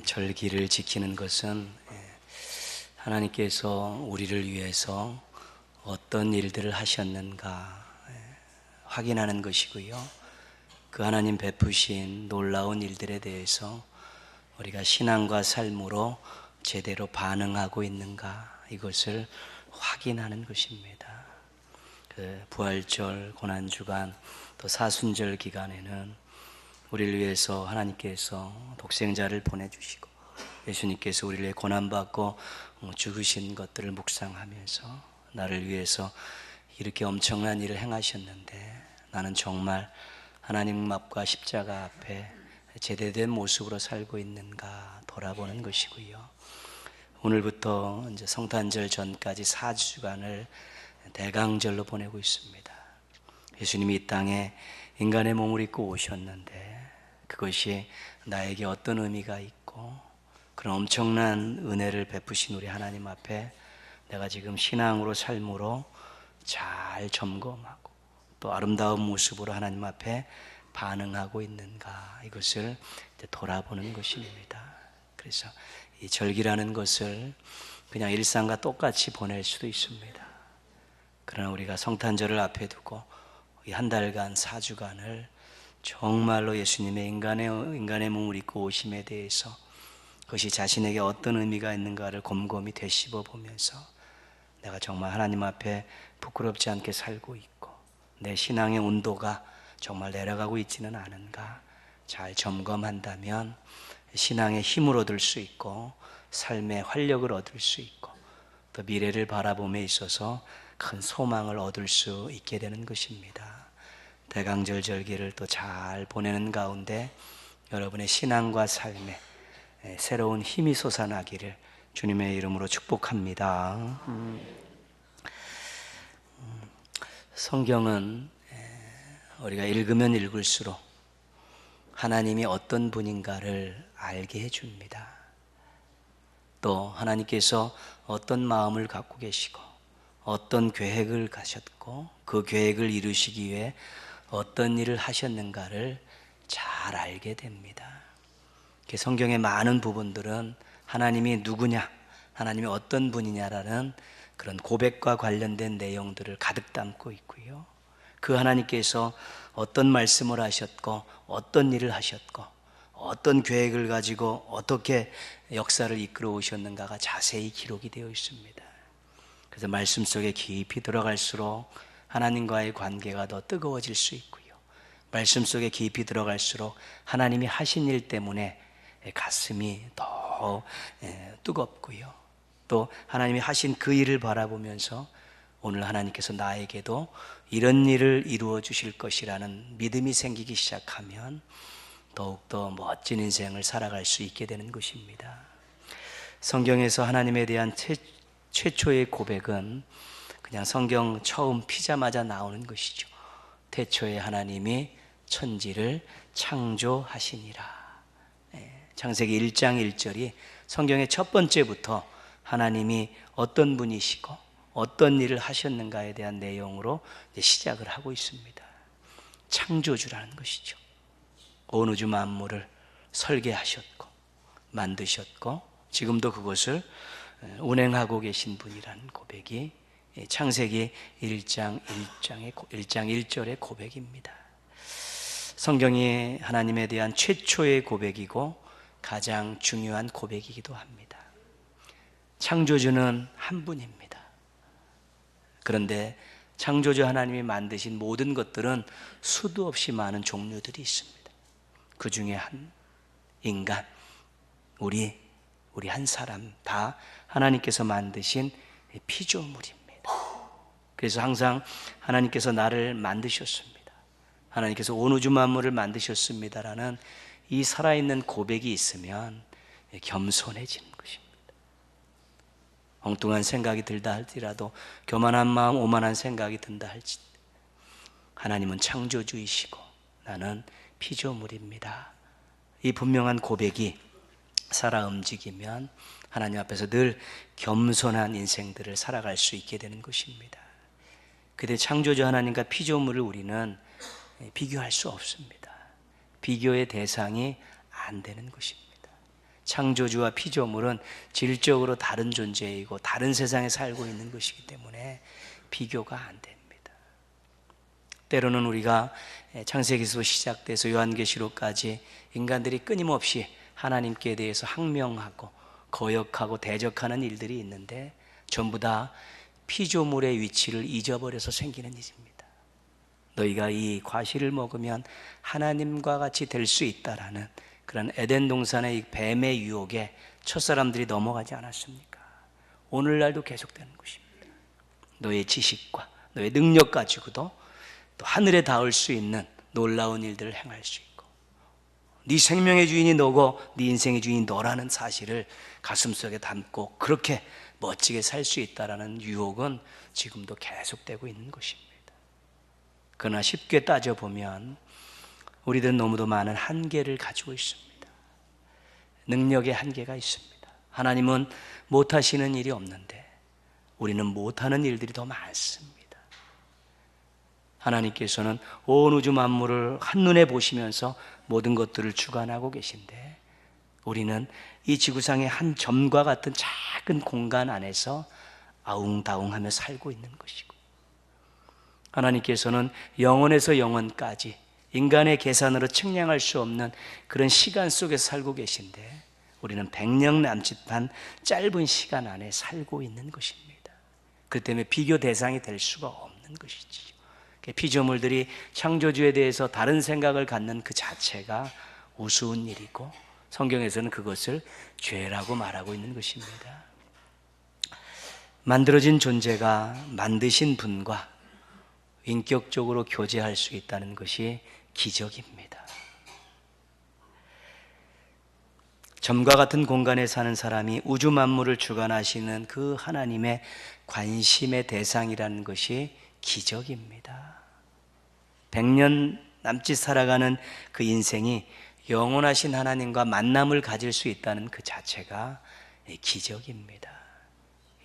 절기를 지키는 것은 하나님께서 우리를 위해서 어떤 일들을 하셨는가 확인하는 것이고요. 그 하나님 베푸신 놀라운 일들에 대해서 우리가 신앙과 삶으로 제대로 반응하고 있는가, 이것을 확인하는 것입니다. 그 부활절, 고난주간, 또 사순절 기간에는 우리를 위해서 하나님께서 독생자를 보내주시고 예수님께서 우리를 위해 고난받고 죽으신 것들을 묵상하면서 나를 위해서 이렇게 엄청난 일을 행하셨는데 나는 정말 하나님 앞과 십자가 앞에 제대된 모습으로 살고 있는가 돌아보는 것이고요. 오늘부터 이제 성탄절 전까지 4주간을 대강절로 보내고 있습니다. 예수님이 이 땅에 인간의 몸을 입고 오셨는데 그것이 나에게 어떤 의미가 있고 그런 엄청난 은혜를 베푸신 우리 하나님 앞에 내가 지금 신앙으로 삶으로 잘 점검하고 또 아름다운 모습으로 하나님 앞에 반응하고 있는가, 이것을 돌아보는 것입니다. 그래서 이 절기라는 것을 그냥 일상과 똑같이 보낼 수도 있습니다. 그러나 우리가 성탄절을 앞에 두고 이 한 달간 4주간을 정말로 예수님의 인간의 몸을 입고 오심에 대해서 그것이 자신에게 어떤 의미가 있는가를 곰곰이 되씹어 보면서 내가 정말 하나님 앞에 부끄럽지 않게 살고 있고 내 신앙의 온도가 정말 내려가고 있지는 않은가 잘 점검한다면 신앙의 힘을 얻을 수 있고 삶의 활력을 얻을 수 있고 또 미래를 바라봄에 있어서 큰 소망을 얻을 수 있게 되는 것입니다. 대강절 절기를 또 잘 보내는 가운데 여러분의 신앙과 삶에 새로운 힘이 솟아나기를 주님의 이름으로 축복합니다. 성경은 우리가 읽으면 읽을수록 하나님이 어떤 분인가를 알게 해줍니다. 또 하나님께서 어떤 마음을 갖고 계시고 어떤 계획을 가셨고 그 계획을 이루시기 위해 어떤 일을 하셨는가를 잘 알게 됩니다. 성경의 많은 부분들은 하나님이 누구냐, 하나님이 어떤 분이냐라는 그런 고백과 관련된 내용들을 가득 담고 있고요. 그 하나님께서 어떤 말씀을 하셨고 어떤 일을 하셨고 어떤 계획을 가지고 어떻게 역사를 이끌어 오셨는가가 자세히 기록이 되어 있습니다. 그래서 말씀 속에 깊이 들어갈수록 하나님과의 관계가 더 뜨거워질 수 있고요. 말씀 속에 깊이 들어갈수록 하나님이 하신 일 때문에 가슴이 더 뜨겁고요. 또 하나님이 하신 그 일을 바라보면서 오늘 하나님께서 나에게도 이런 일을 이루어 주실 것이라는 믿음이 생기기 시작하면 더욱더 멋진 인생을 살아갈 수 있게 되는 것입니다. 성경에서 하나님에 대한 최초의 고백은 그냥 성경 처음 피자마자 나오는 것이죠. 태초에 하나님이 천지를 창조하시니라. 창세기 1장 1절이 성경의 첫 번째부터 하나님이 어떤 분이시고 어떤 일을 하셨는가에 대한 내용으로 시작을 하고 있습니다. 창조주라는 것이죠. 온 우주 만물을 설계하셨고 만드셨고 지금도 그것을 운행하고 계신 분이라는 고백이 창세기 1장 1절의 고백입니다. 성경이 하나님에 대한 최초의 고백이고 가장 중요한 고백이기도 합니다. 창조주는 한 분입니다. 그런데 창조주 하나님이 만드신 모든 것들은 수도 없이 많은 종류들이 있습니다. 그 중에 한 인간, 우리 한 사람 다 하나님께서 만드신 피조물입니다. 그래서 항상 하나님께서 나를 만드셨습니다. 하나님께서 온 우주 만물을 만드셨습니다라는 이 살아있는 고백이 있으면 겸손해지는 것입니다. 엉뚱한 생각이 들다 할지라도 교만한 마음, 오만한 생각이 든다 할지 하나님은 창조주이시고 나는 피조물입니다. 이 분명한 고백이 살아 움직이면 하나님 앞에서 늘 겸손한 인생들을 살아갈 수 있게 되는 것입니다. 그때 창조주 하나님과 피조물을 우리는 비교할 수 없습니다. 비교의 대상이 안 되는 것입니다. 창조주와 피조물은 질적으로 다른 존재이고 다른 세상에 살고 있는 것이기 때문에 비교가 안 됩니다. 때로는 우리가 창세기에서 시작돼서 요한계시록까지 인간들이 끊임없이 하나님께 대해서 항명하고 거역하고 대적하는 일들이 있는데 전부 다 피조물의 위치를 잊어버려서 생기는 일입니다. 너희가 이 과실을 먹으면 하나님과 같이 될 수 있다라는 그런 에덴 동산의 이 뱀의 유혹에 첫사람들이 넘어가지 않았습니까? 오늘날도 계속되는 것입니다. 너의 지식과 너의 능력 가지고도 또 하늘에 닿을 수 있는 놀라운 일들을 행할 수 있고 네 생명의 주인이 너고 네 인생의 주인이 너라는 사실을 가슴속에 담고 그렇게 멋지게 살 수 있다라는 유혹은 지금도 계속되고 있는 것입니다. 그러나 쉽게 따져보면 우리들은 너무도 많은 한계를 가지고 있습니다. 능력의 한계가 있습니다. 하나님은 못하시는 일이 없는데 우리는 못하는 일들이 더 많습니다. 하나님께서는 온 우주 만물을 한눈에 보시면서 모든 것들을 주관하고 계신데 우리는 이 지구상의 한 점과 같은 작은 공간 안에서 아웅다웅하며 살고 있는 것이고 하나님께서는 영원에서 영원까지 인간의 계산으로 측량할 수 없는 그런 시간 속에 살고 계신데 우리는 100년 남짓한 짧은 시간 안에 살고 있는 것입니다. 그 때문에 비교 대상이 될 수가 없는 것이지요. 피조물들이 창조주에 대해서 다른 생각을 갖는 그 자체가 우스운 일이고 성경에서는 그것을 죄라고 말하고 있는 것입니다. 만들어진 존재가 만드신 분과 인격적으로 교제할 수 있다는 것이 기적입니다. 점과 같은 공간에 사는 사람이 우주 만물을 주관하시는 그 하나님의 관심의 대상이라는 것이 기적입니다. 100년 남짓 살아가는 그 인생이 영원하신 하나님과 만남을 가질 수 있다는 그 자체가 기적입니다.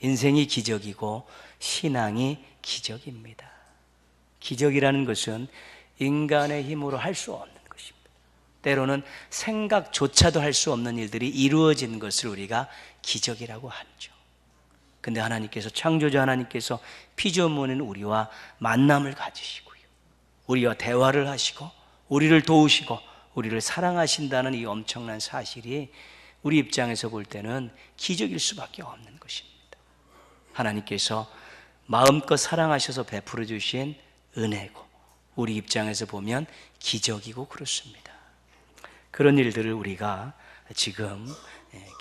인생이 기적이고 신앙이 기적입니다. 기적이라는 것은 인간의 힘으로 할 수 없는 것입니다. 때로는 생각조차도 할 수 없는 일들이 이루어진 것을 우리가 기적이라고 하죠. 근데 하나님께서 창조주 하나님께서 피조물인 우리와 만남을 가지시고요. 우리와 대화를 하시고 우리를 도우시고 우리를 사랑하신다는 이 엄청난 사실이 우리 입장에서 볼 때는 기적일 수밖에 없는 것입니다. 하나님께서 마음껏 사랑하셔서 베풀어 주신 은혜고 우리 입장에서 보면 기적이고 그렇습니다. 그런 일들을 우리가 지금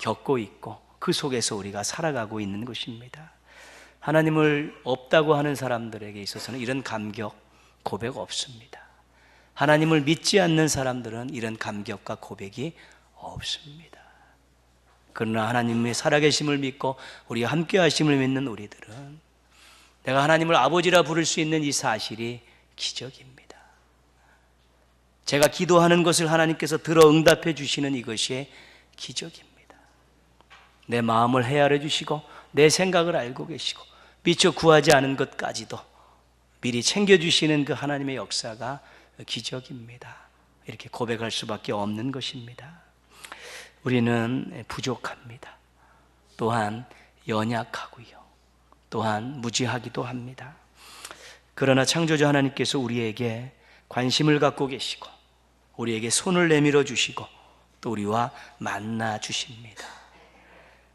겪고 있고 그 속에서 우리가 살아가고 있는 것입니다. 하나님을 없다고 하는 사람들에게 있어서는 이런 감격, 고백 없습니다. 하나님을 믿지 않는 사람들은 이런 감격과 고백이 없습니다. 그러나 하나님의 살아계심을 믿고 우리와 함께 하심을 믿는 우리들은 내가 하나님을 아버지라 부를 수 있는 이 사실이 기적입니다. 제가 기도하는 것을 하나님께서 들어 응답해 주시는 이것이 기적입니다. 내 마음을 헤아려 주시고 내 생각을 알고 계시고 미처 구하지 않은 것까지도 미리 챙겨주시는 그 하나님의 역사가 기적입니다. 이렇게 고백할 수밖에 없는 것입니다. 우리는 부족합니다. 또한 연약하고요. 또한 무지하기도 합니다. 그러나 창조주 하나님께서 우리에게 관심을 갖고 계시고 우리에게 손을 내밀어 주시고 또 우리와 만나 주십니다.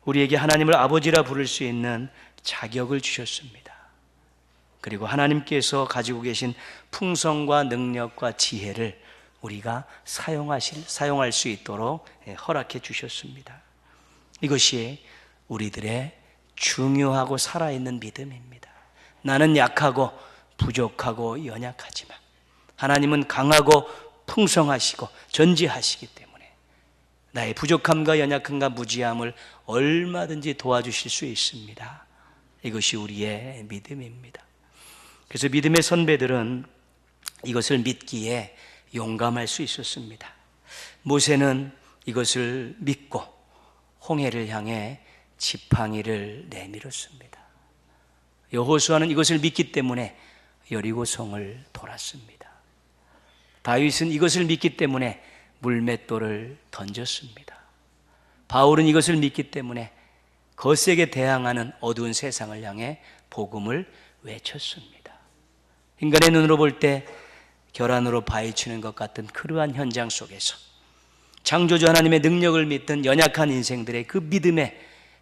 우리에게 하나님을 아버지라 부를 수 있는 자격을 주셨습니다. 그리고 하나님께서 가지고 계신 풍성과 능력과 지혜를 우리가 사용할 수 있도록 허락해 주셨습니다. 이것이 우리들의 중요하고 살아있는 믿음입니다. 나는 약하고 부족하고 연약하지만 하나님은 강하고 풍성하시고 전지하시기 때문에 나의 부족함과 연약함과 무지함을 얼마든지 도와주실 수 있습니다. 이것이 우리의 믿음입니다. 그래서 믿음의 선배들은 이것을 믿기에 용감할 수 있었습니다. 모세는 이것을 믿고 홍해를 향해 지팡이를 내밀었습니다. 여호수아는 이것을 믿기 때문에 여리고성을 돌았습니다. 다윗은 이것을 믿기 때문에 물맷돌을 던졌습니다. 바울은 이것을 믿기 때문에 거세게 대항하는 어두운 세상을 향해 복음을 외쳤습니다. 인간의 눈으로 볼 때 결안으로 파헤치는 것 같은 그러한 현장 속에서 창조주 하나님의 능력을 믿던 연약한 인생들의 그 믿음의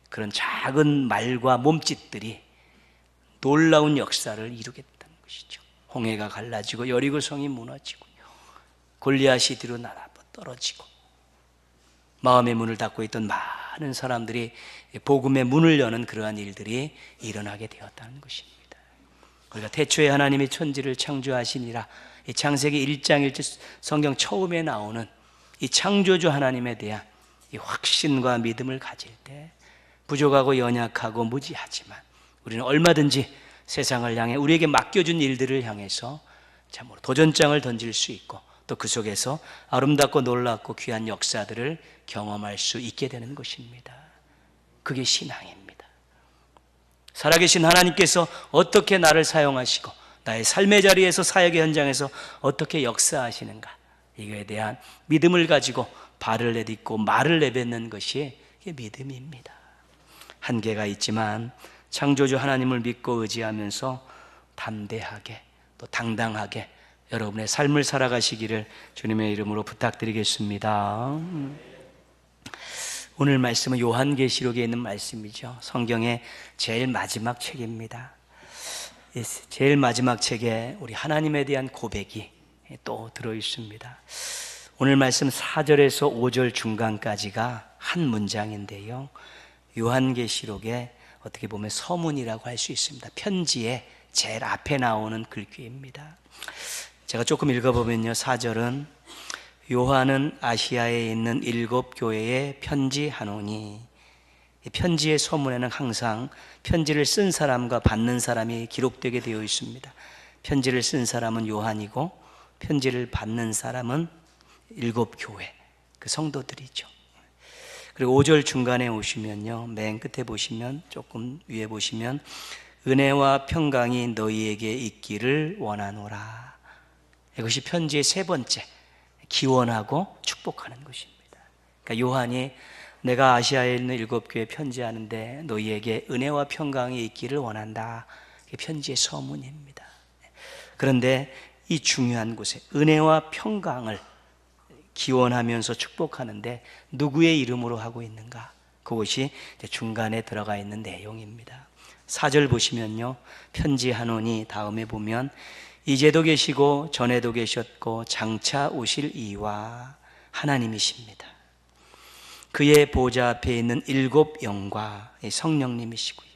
그런 작은 말과 몸짓들이 놀라운 역사를 이루겠다는 것이죠. 홍해가 갈라지고 여리고성이 무너지고 골리앗이 뒤로 날아 떨어지고 마음의 문을 닫고 있던 많은 사람들이 복음의 문을 여는 그러한 일들이 일어나게 되었다는 것입니다. 우리가 태초에 하나님이 천지를 창조하시니라, 이 창세기 1장 1절 성경 처음에 나오는 이 창조주 하나님에 대한 이 확신과 믿음을 가질 때 부족하고 연약하고 무지하지만 우리는 얼마든지 세상을 향해 우리에게 맡겨준 일들을 향해서 참으로 도전장을 던질 수 있고 또 그 속에서 아름답고 놀랍고 귀한 역사들을 경험할 수 있게 되는 것입니다. 그게 신앙입니다. 살아계신 하나님께서 어떻게 나를 사용하시고 나의 삶의 자리에서 사역의 현장에서 어떻게 역사하시는가, 이거에 대한 믿음을 가지고 발을 내딛고 말을 내뱉는 것이 믿음입니다. 한계가 있지만 창조주 하나님을 믿고 의지하면서 담대하게 또 당당하게 여러분의 삶을 살아가시기를 주님의 이름으로 부탁드리겠습니다. 오늘 말씀은 요한계시록에 있는 말씀이죠. 성경의 제일 마지막 책입니다. 제일 마지막 책에 우리 하나님에 대한 고백이 또 들어 있습니다. 오늘 말씀 4절에서 5절 중간까지가 한 문장인데요, 요한계시록의 어떻게 보면 서문이라고 할 수 있습니다. 편지의 제일 앞에 나오는 글귀입니다. 제가 조금 읽어보면요, 4절은 요한은 아시아에 있는 7 교회에 편지하노니, 편지의 서문에는 항상 편지를 쓴 사람과 받는 사람이 기록되게 되어 있습니다. 편지를 쓴 사람은 요한이고 편지를 받는 사람은 7 교회, 그 성도들이죠. 그리고 5절 중간에 오시면요, 맨 끝에 보시면, 조금 위에 보시면 은혜와 평강이 너희에게 있기를 원하노라. 이것이 편지의 세 번째, 기원하고 축복하는 것입니다. 그러니까 요한이 내가 아시아에 있는 7 교회에 편지하는데 너희에게 은혜와 평강이 있기를 원한다. 이게 편지의 서문입니다. 그런데 이 중요한 곳에 은혜와 평강을 기원하면서 축복하는데 누구의 이름으로 하고 있는가? 그것이 중간에 들어가 있는 내용입니다. 4절 보시면요, 편지하노니 다음에 보면 이제도 계시고 전에도 계셨고 장차 오실 이와 하나님이십니다. 그의 보좌 앞에 있는 7 영과 성령님이시고요,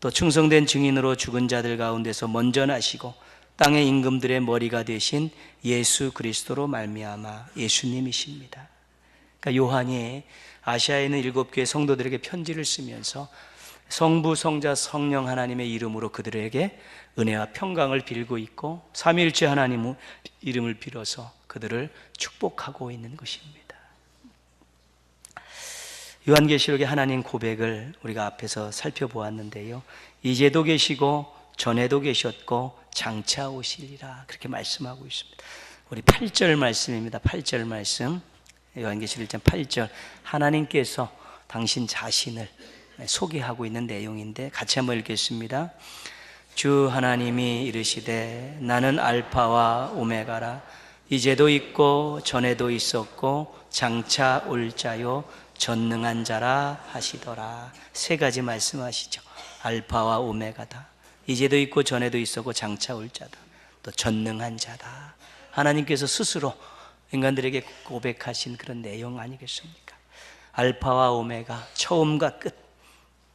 또 충성된 증인으로 죽은 자들 가운데서 먼저 나시고 땅의 임금들의 머리가 되신 예수 그리스도로 말미암아 예수님이십니다. 그러니까 요한이 아시아에 있는 7 교회 성도들에게 편지를 쓰면서 성부, 성자, 성령 하나님의 이름으로 그들에게 은혜와 평강을 빌고 있고 삼위일체 하나님 이름을 빌어서 그들을 축복하고 있는 것입니다. 요한계시록의 하나님 고백을 우리가 앞에서 살펴보았는데요, 이제도 계시고 전에도 계셨고 장차 오시리라, 그렇게 말씀하고 있습니다. 우리 8절 말씀입니다. 8절 말씀, 요한계시록 1장 8절, 하나님께서 당신 자신을 소개하고 있는 내용인데 같이 한번 읽겠습니다. 주 하나님이 이르시되 나는 알파와 오메가라, 이제도 있고 전에도 있었고 장차 올 자요 전능한 자라 하시더라. 세 가지 말씀하시죠. 알파와 오메가다, 이제도 있고 전에도 있었고 장차 올 자다, 또 전능한 자다. 하나님께서 스스로 인간들에게 고백하신 그런 내용 아니겠습니까? 알파와 오메가, 처음과 끝,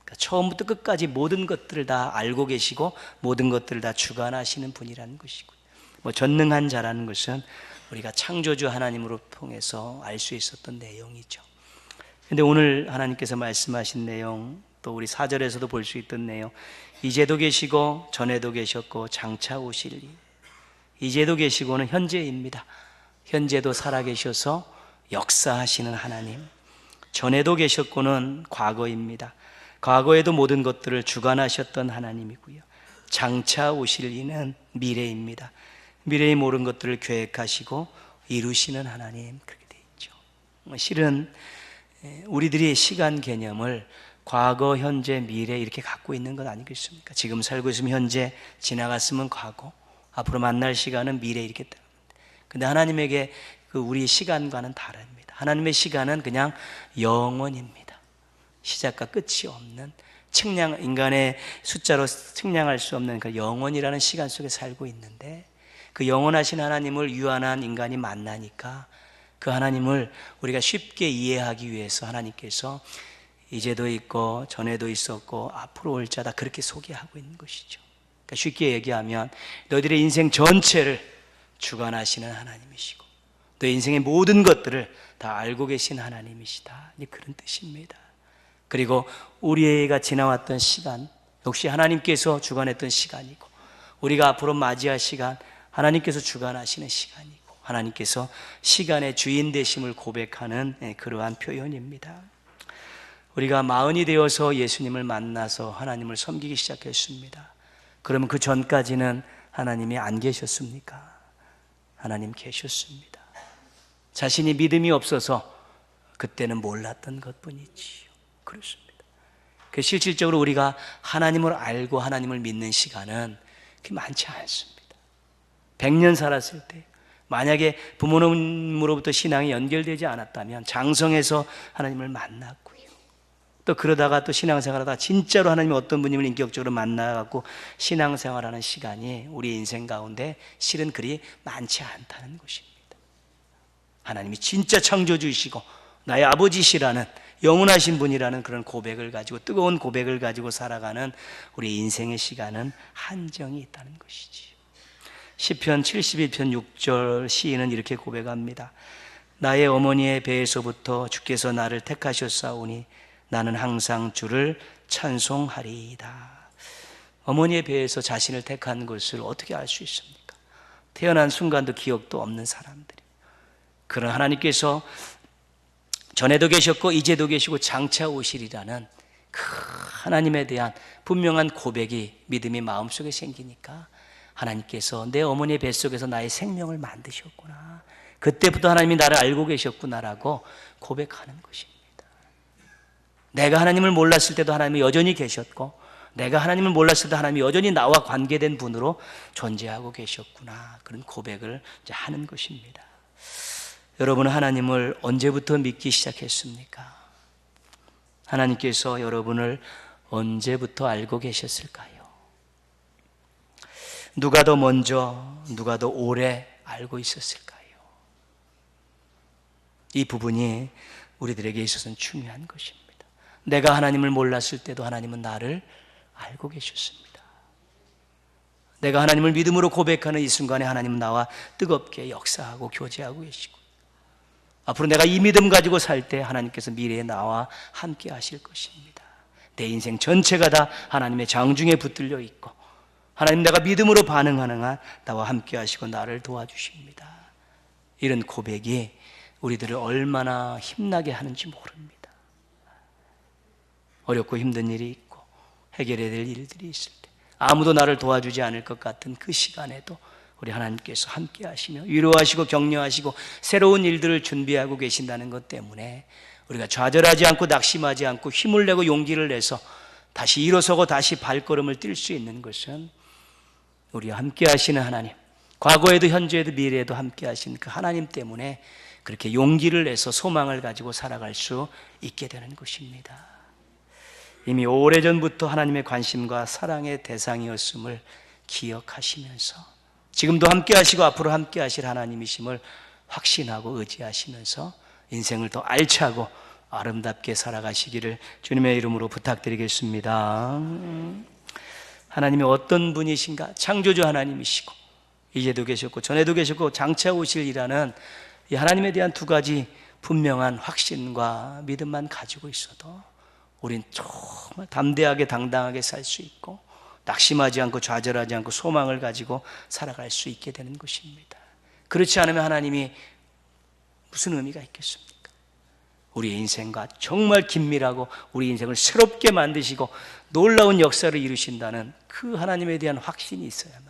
그러니까 처음부터 끝까지 모든 것들을 다 알고 계시고 모든 것들을 다 주관하시는 분이라는 것이고요. 전능한 자라는 것은 우리가 창조주 하나님으로 통해서 알 수 있었던 내용이죠. 그런데 오늘 하나님께서 말씀하신 내용, 또 우리 4절에서도 볼 수 있던 내용, 이제도 계시고 전에도 계셨고 장차 오실 일. 이제도 계시고는 현재입니다. 현재도 살아계셔서 역사하시는 하나님. 전에도 계셨고는 과거입니다. 과거에도 모든 것들을 주관하셨던 하나님이고요. 장차 오실 이는 미래입니다. 미래의 모든 것들을 계획하시고 이루시는 하나님, 그렇게 되어 실은 우리들이 시간 개념을 과거, 현재, 미래 이렇게 갖고 있는 건 아니겠습니까? 지금 살고 있으면 현재, 지나갔으면 과거, 앞으로 만날 시간은 미래 이렇게 따. 근데 하나님에게 우리 시간과는 다릅니다. 하나님의 시간은 그냥 영원입니다. 시작과 끝이 없는 인간의 숫자로 측량할 수 없는 그 영원이라는 시간 속에 살고 있는데, 그 영원하신 하나님을 유한한 인간이 만나니까 그 하나님을 우리가 쉽게 이해하기 위해서 하나님께서 이제도 있고 전에도 있었고 앞으로 올 자다 그렇게 소개하고 있는 것이죠. 그러니까 쉽게 얘기하면 너희들의 인생 전체를 주관하시는 하나님이시고 너 인생의 모든 것들을 다 알고 계신 하나님이시다, 그런 뜻입니다. 그리고 우리가 지나왔던 시간 역시 하나님께서 주관했던 시간이고, 우리가 앞으로 맞이할 시간 하나님께서 주관하시는 시간이고, 하나님께서 시간의 주인 되심을 고백하는 그러한 표현입니다. 우리가 마흔이 되어서 예수님을 만나서 하나님을 섬기기 시작했습니다. 그러면 그 전까지는 하나님이 안 계셨습니까? 하나님 계셨습니다. 자신이 믿음이 없어서 그때는 몰랐던 것뿐이지요. 그렇습니다. 그 실질적으로 우리가 하나님을 알고 하나님을 믿는 시간은 그렇게 많지 않습니다. 100년 살았을 때 만약에 부모님으로부터 신앙이 연결되지 않았다면 장성해서 하나님을 만났고요, 또 그러다가 또 신앙생활하다가 진짜로 하나님이 어떤 분임을 인격적으로 만나갖고 신앙생활하는 시간이 우리 인생 가운데 실은 그리 많지 않다는 것입니다. 하나님이 진짜 창조주이시고 나의 아버지시라는 영원하신 분이라는 그런 고백을 가지고, 뜨거운 고백을 가지고 살아가는 우리 인생의 시간은 한정이 있다는 것이지. 시편 71편 6절 시인은 이렇게 고백합니다. 나의 어머니의 배에서부터 주께서 나를 택하셨사오니 나는 항상 주를 찬송하리이다. 어머니의 배에서 자신을 택한 것을 어떻게 알 수 있습니까? 태어난 순간도 기억도 없는 사람들이. 그런 하나님께서 전에도 계셨고 이제도 계시고 장차 오시리라는 그 하나님에 대한 분명한 고백이, 믿음이 마음속에 생기니까 하나님께서 내 어머니의 뱃속에서 나의 생명을 만드셨구나, 그때부터 하나님이 나를 알고 계셨구나라고 고백하는 것입니다. 내가 하나님을 몰랐을 때도 하나님이 여전히 계셨고, 내가 하나님을 몰랐을 때 하나님이 여전히 나와 관계된 분으로 존재하고 계셨구나, 그런 고백을 이제 하는 것입니다. 여러분은 하나님을 언제부터 믿기 시작했습니까? 하나님께서 여러분을 언제부터 알고 계셨을까요? 누가 더 먼저, 누가 더 오래 알고 있었을까요? 이 부분이 우리들에게 있어서는 중요한 것입니다. 내가 하나님을 몰랐을 때도 하나님은 나를 알고 계셨습니다. 내가 하나님을 믿음으로 고백하는 이 순간에 하나님은 나와 뜨겁게 역사하고 교제하고 계시고, 앞으로 내가 이 믿음 가지고 살 때 하나님께서 미래에 나와 함께 하실 것입니다. 내 인생 전체가 다 하나님의 장중에 붙들려 있고, 하나님 내가 믿음으로 반응하는 한 나와 함께 하시고 나를 도와주십니다. 이런 고백이 우리들을 얼마나 힘나게 하는지 모릅니다. 어렵고 힘든 일이 있고 해결해야 될 일들이 있을 때, 아무도 나를 도와주지 않을 것 같은 그 시간에도 우리 하나님께서 함께 하시며 위로하시고 격려하시고 새로운 일들을 준비하고 계신다는 것 때문에 우리가 좌절하지 않고 낙심하지 않고 힘을 내고 용기를 내서 다시 일어서고 다시 발걸음을 뛸 수 있는 것은 우리와 함께 하시는 하나님, 과거에도 현재에도 미래에도 함께 하시는 그 하나님 때문에 그렇게 용기를 내서 소망을 가지고 살아갈 수 있게 되는 것입니다. 이미 오래전부터 하나님의 관심과 사랑의 대상이었음을 기억하시면서 지금도 함께 하시고 앞으로 함께 하실 하나님이심을 확신하고 의지하시면서 인생을 더 알차고 아름답게 살아가시기를 주님의 이름으로 부탁드리겠습니다. 하나님이 어떤 분이신가? 창조주 하나님이시고 이제도 계셨고 전에도 계셨고 장차 오실이라는 이 하나님에 대한 두 가지 분명한 확신과 믿음만 가지고 있어도 우린 정말 담대하게 당당하게 살 수 있고 낙심하지 않고 좌절하지 않고 소망을 가지고 살아갈 수 있게 되는 것입니다. 그렇지 않으면 하나님이 무슨 의미가 있겠습니까? 우리의 인생과 정말 긴밀하고 우리 인생을 새롭게 만드시고 놀라운 역사를 이루신다는 그 하나님에 대한 확신이 있어야만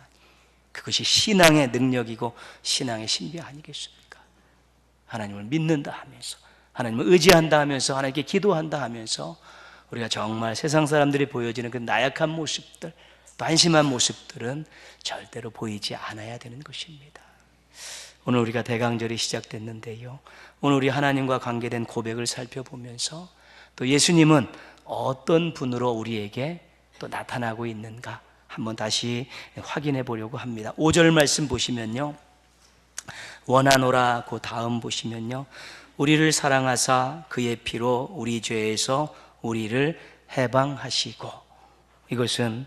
그것이 신앙의 능력이고 신앙의 신비 아니겠습니까? 하나님을 믿는다 하면서 하나님을 의지한다 하면서, 하나님께 기도한다 하면서 우리가 정말 세상 사람들이 보여지는 그 나약한 모습들, 또 한심한 모습들은 절대로 보이지 않아야 되는 것입니다. 오늘 우리가 대강절이 시작됐는데요, 오늘 우리 하나님과 관계된 고백을 살펴보면서 또 예수님은 어떤 분으로 우리에게 또 나타나고 있는가 한번 다시 확인해 보려고 합니다. 5절 말씀 보시면요, 원하노라 그 다음 보시면요, 우리를 사랑하사 그의 피로 우리 죄에서 우리를 해방하시고, 이것은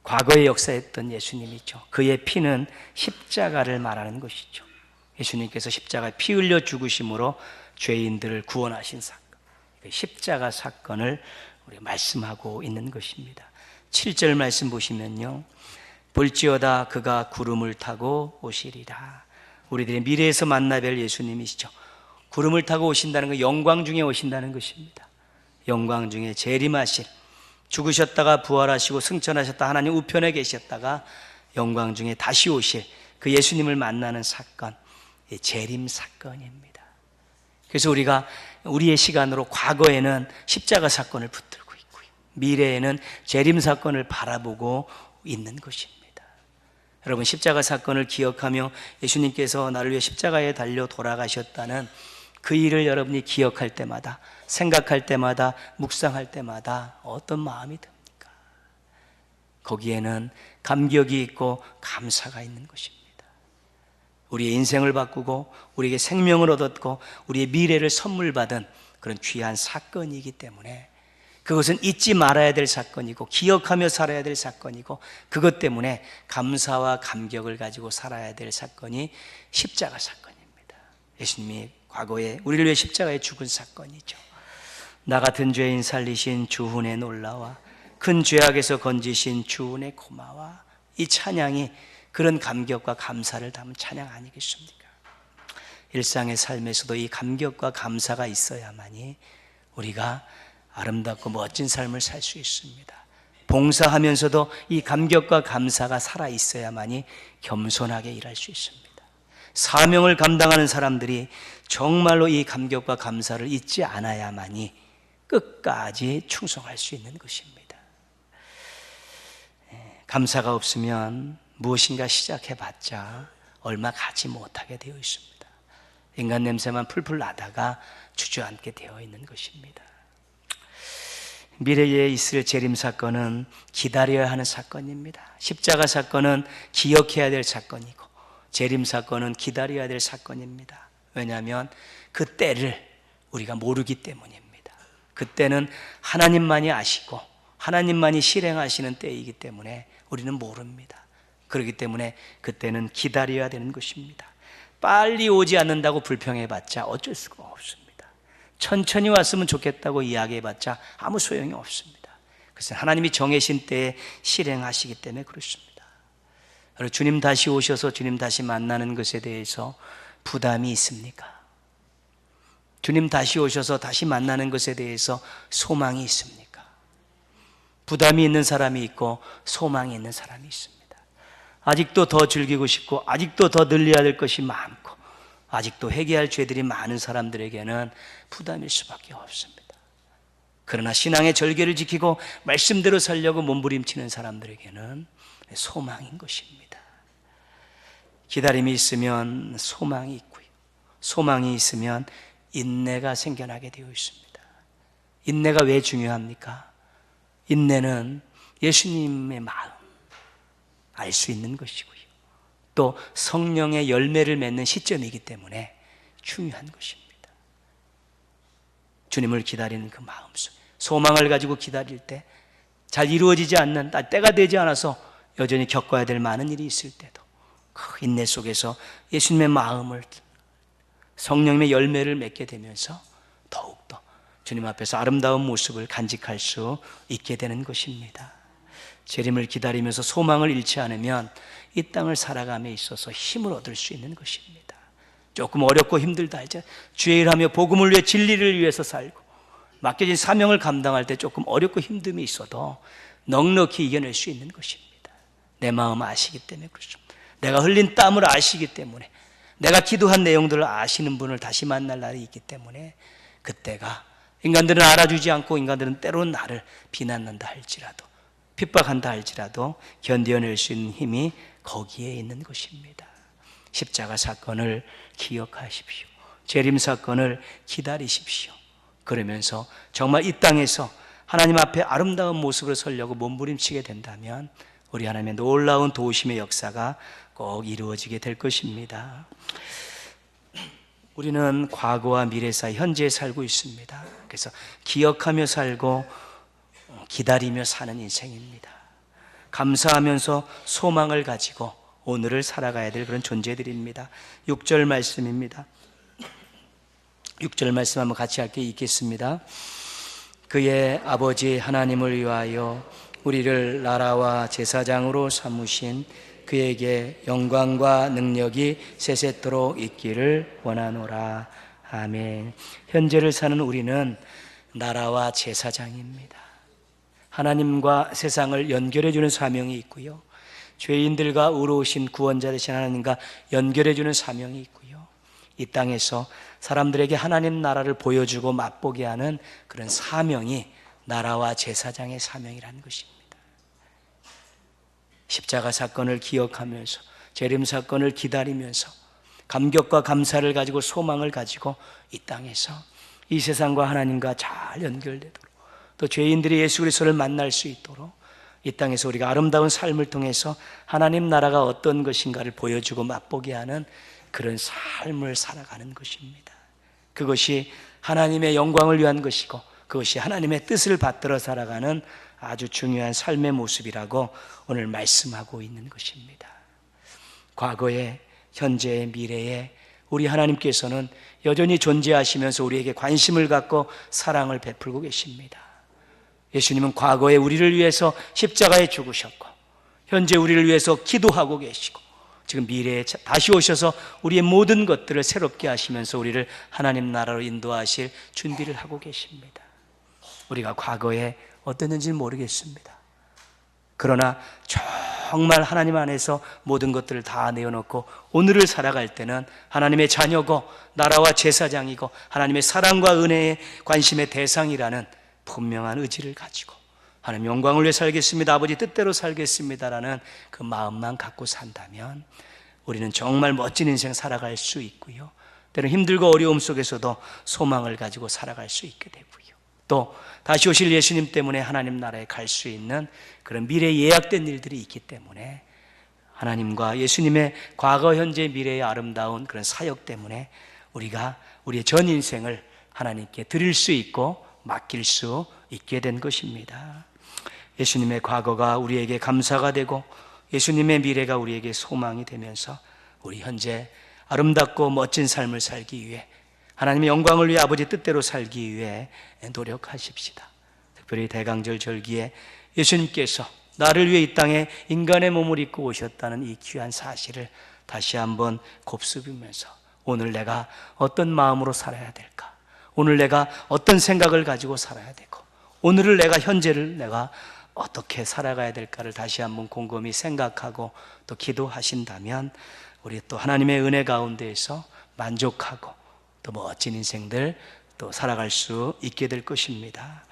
과거에 역사했던 예수님이죠. 그의 피는 십자가를 말하는 것이죠. 예수님께서 십자가에 피 흘려 죽으심으로 죄인들을 구원하신 사건, 십자가 사건을 우리가 말씀하고 있는 것입니다. 7절 말씀 보시면요, 볼지어다 그가 구름을 타고 오시리라. 우리들의 미래에서 만나 뵐 예수님이시죠. 구름을 타고 오신다는 건 영광 중에 오신다는 것입니다. 영광 중에 재림하실, 죽으셨다가 부활하시고 승천하셨다 하나님 우편에 계셨다가 영광 중에 다시 오실 그 예수님을 만나는 사건, 재림 사건입니다. 그래서 우리가 우리의 시간으로 과거에는 십자가 사건을 붙들고 있고요, 미래에는 재림 사건을 바라보고 있는 것입니다. 여러분, 십자가 사건을 기억하며 예수님께서 나를 위해 십자가에 달려 돌아가셨다는 그 일을 여러분이 기억할 때마다, 생각할 때마다, 묵상할 때마다 어떤 마음이 듭니까? 거기에는 감격이 있고 감사가 있는 것입니다. 우리의 인생을 바꾸고 우리에게 생명을 얻었고 우리의 미래를 선물 받은 그런 귀한 사건이기 때문에 그것은 잊지 말아야 될 사건이고 기억하며 살아야 될 사건이고, 그것 때문에 감사와 감격을 가지고 살아야 될 사건이 십자가 사건입니다. 예수님이 과거에 우리를 위해 십자가에 죽은 사건이죠. 나 같은 죄인 살리신 주훈의 놀라와 큰 죄악에서 건지신 주훈의 고마와, 이 찬양이 그런 감격과 감사를 담은 찬양 아니겠습니까? 일상의 삶에서도 이 감격과 감사가 있어야만이 우리가 아름답고 멋진 삶을 살 수 있습니다. 봉사하면서도 이 감격과 감사가 살아 있어야만이 겸손하게 일할 수 있습니다. 사명을 감당하는 사람들이 정말로 이 감격과 감사를 잊지 않아야만이 끝까지 충성할 수 있는 것입니다. 감사가 없으면 무엇인가 시작해봤자 얼마 가지 못하게 되어 있습니다. 인간 냄새만 풀풀 나다가 주저앉게 되어 있는 것입니다. 미래에 있을 재림 사건은 기다려야 하는 사건입니다. 십자가 사건은 기억해야 될 사건이고 재림 사건은 기다려야 될 사건입니다. 왜냐하면 그 때를 우리가 모르기 때문입니다. 그때는 하나님만이 아시고 하나님만이 실행하시는 때이기 때문에 우리는 모릅니다. 그렇기 때문에 그때는 기다려야 되는 것입니다. 빨리 오지 않는다고 불평해봤자 어쩔 수가 없습니다. 천천히 왔으면 좋겠다고 이야기해봤자 아무 소용이 없습니다. 그래서 하나님이 정해신 때에 실행하시기 때문에 그렇습니다. 주님 다시 오셔서 주님 다시 만나는 것에 대해서 부담이 있습니까? 주님 다시 오셔서 다시 만나는 것에 대해서 소망이 있습니까? 부담이 있는 사람이 있고 소망이 있는 사람이 있습니다. 아직도 더 즐기고 싶고 아직도 더 늘려야 될 것이 많고 아직도 회개할 죄들이 많은 사람들에게는 부담일 수밖에 없습니다. 그러나 신앙의 절개를 지키고 말씀대로 살려고 몸부림치는 사람들에게는 소망인 것입니다. 기다림이 있으면 소망이 있고요, 소망이 있으면 인내가 생겨나게 되어 있습니다. 인내가 왜 중요합니까? 인내는 예수님의 마음 알 수 있는 것이고요, 또 성령의 열매를 맺는 시점이기 때문에 중요한 것입니다. 주님을 기다리는 그 마음속, 소망을 가지고 기다릴 때 잘 이루어지지 않는, 때가 되지 않아서 여전히 겪어야 될 많은 일이 있을 때도 그 인내 속에서 예수님의 마음을, 성령의 열매를 맺게 되면서 더욱더 주님 앞에서 아름다운 모습을 간직할 수 있게 되는 것입니다. 재림을 기다리면서 소망을 잃지 않으면 이 땅을 살아감에 있어서 힘을 얻을 수 있는 것입니다. 조금 어렵고 힘들다 이제 주의 일하며 복음을 위해 진리를 위해서 살고 맡겨진 사명을 감당할 때 조금 어렵고 힘듦이 있어도 넉넉히 이겨낼 수 있는 것입니다. 내 마음 아시기 때문에 그렇습니다. 내가 흘린 땀을 아시기 때문에 내가 기도한 내용들을 아시는 분을 다시 만날 날이 있기 때문에 그때가 인간들은 알아주지 않고 인간들은 때로는 나를 비난한다 할지라도 핍박한다 할지라도 견뎌낼 수 있는 힘이 거기에 있는 것입니다. 십자가 사건을 기억하십시오. 재림 사건을 기다리십시오. 그러면서 정말 이 땅에서 하나님 앞에 아름다운 모습으로 서려고 몸부림치게 된다면 우리 하나님의 놀라운 도우심의 역사가 꼭 이루어지게 될 것입니다. 우리는 과거와 미래 사이 현재에 살고 있습니다. 그래서 기억하며 살고 기다리며 사는 인생입니다. 감사하면서 소망을 가지고 오늘을 살아가야 될 그런 존재들입니다. 6절 말씀입니다. 6절 말씀 한번 같이 함께 읽겠습니다. 그의 아버지 하나님을 위하여 우리를 나라와 제사장으로 삼으신 그에게 영광과 능력이 세세토록 있기를 원하노라. 아멘. 현재를 사는 우리는 나라와 제사장입니다. 하나님과 세상을 연결해주는 사명이 있고요, 죄인들과 의로우신 구원자 되신 하나님과 연결해주는 사명이 있고요, 이 땅에서 사람들에게 하나님 나라를 보여주고 맛보게 하는 그런 사명이 나라와 제사장의 사명이라는 것입니다. 십자가 사건을 기억하면서 재림 사건을 기다리면서 감격과 감사를 가지고 소망을 가지고 이 땅에서 이 세상과 하나님과 잘 연결되도록, 또 죄인들이 예수 그리스도를 만날 수 있도록 이 땅에서 우리가 아름다운 삶을 통해서 하나님 나라가 어떤 것인가를 보여주고 맛보게 하는 그런 삶을 살아가는 것입니다. 그것이 하나님의 영광을 위한 것이고 그것이 하나님의 뜻을 받들어 살아가는 아주 중요한 삶의 모습이라고 오늘 말씀하고 있는 것입니다. 과거에, 현재에, 미래에 우리 하나님께서는 여전히 존재하시면서 우리에게 관심을 갖고 사랑을 베풀고 계십니다. 예수님은 과거에 우리를 위해서 십자가에 죽으셨고 현재 우리를 위해서 기도하고 계시고 지금 미래에 다시 오셔서 우리의 모든 것들을 새롭게 하시면서 우리를 하나님 나라로 인도하실 준비를 하고 계십니다. 우리가 과거에 어땠는지는 모르겠습니다. 그러나 정말 하나님 안에서 모든 것들을 다 내어놓고 오늘을 살아갈 때는 하나님의 자녀고 나라와 제사장이고 하나님의 사랑과 은혜의 관심의 대상이라는 분명한 의지를 가지고 하나님 영광을 위해 살겠습니다, 아버지 뜻대로 살겠습니다라는 그 마음만 갖고 산다면 우리는 정말 멋진 인생 살아갈 수 있고요, 때로 힘들고 어려움 속에서도 소망을 가지고 살아갈 수 있게 되고요, 또 다시 오실 예수님 때문에 하나님 나라에 갈 수 있는 그런 미래에 예약된 일들이 있기 때문에 하나님과 예수님의 과거, 현재, 미래의 아름다운 그런 사역 때문에 우리가 우리의 전 인생을 하나님께 드릴 수 있고 맡길 수 있게 된 것입니다. 예수님의 과거가 우리에게 감사가 되고 예수님의 미래가 우리에게 소망이 되면서 우리 현재 아름답고 멋진 삶을 살기 위해 하나님의 영광을 위해 아버지 뜻대로 살기 위해 노력하십시다. 특별히 대강절 절기에 예수님께서 나를 위해 이 땅에 인간의 몸을 입고 오셨다는 이 귀한 사실을 다시 한번 곱씹으면서 오늘 내가 어떤 마음으로 살아야 될까, 오늘 내가 어떤 생각을 가지고 살아야 되고 오늘을 내가 현재를 내가 어떻게 살아가야 될까를 다시 한번 곰곰이 생각하고 또 기도하신다면 우리 또 하나님의 은혜 가운데에서 만족하고 또 멋진 인생들 또 살아갈 수 있게 될 것입니다.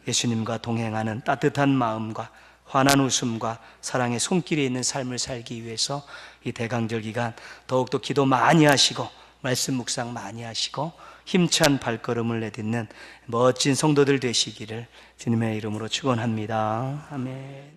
예수님과 동행하는 따뜻한 마음과 환한 웃음과 사랑의 손길에 있는 삶을 살기 위해서 이 대강절 기간 더욱더 기도 많이 하시고 말씀 묵상 많이 하시고 힘찬 발걸음을 내딛는 멋진 성도들 되시기를 주님의 이름으로 축원합니다. 아멘.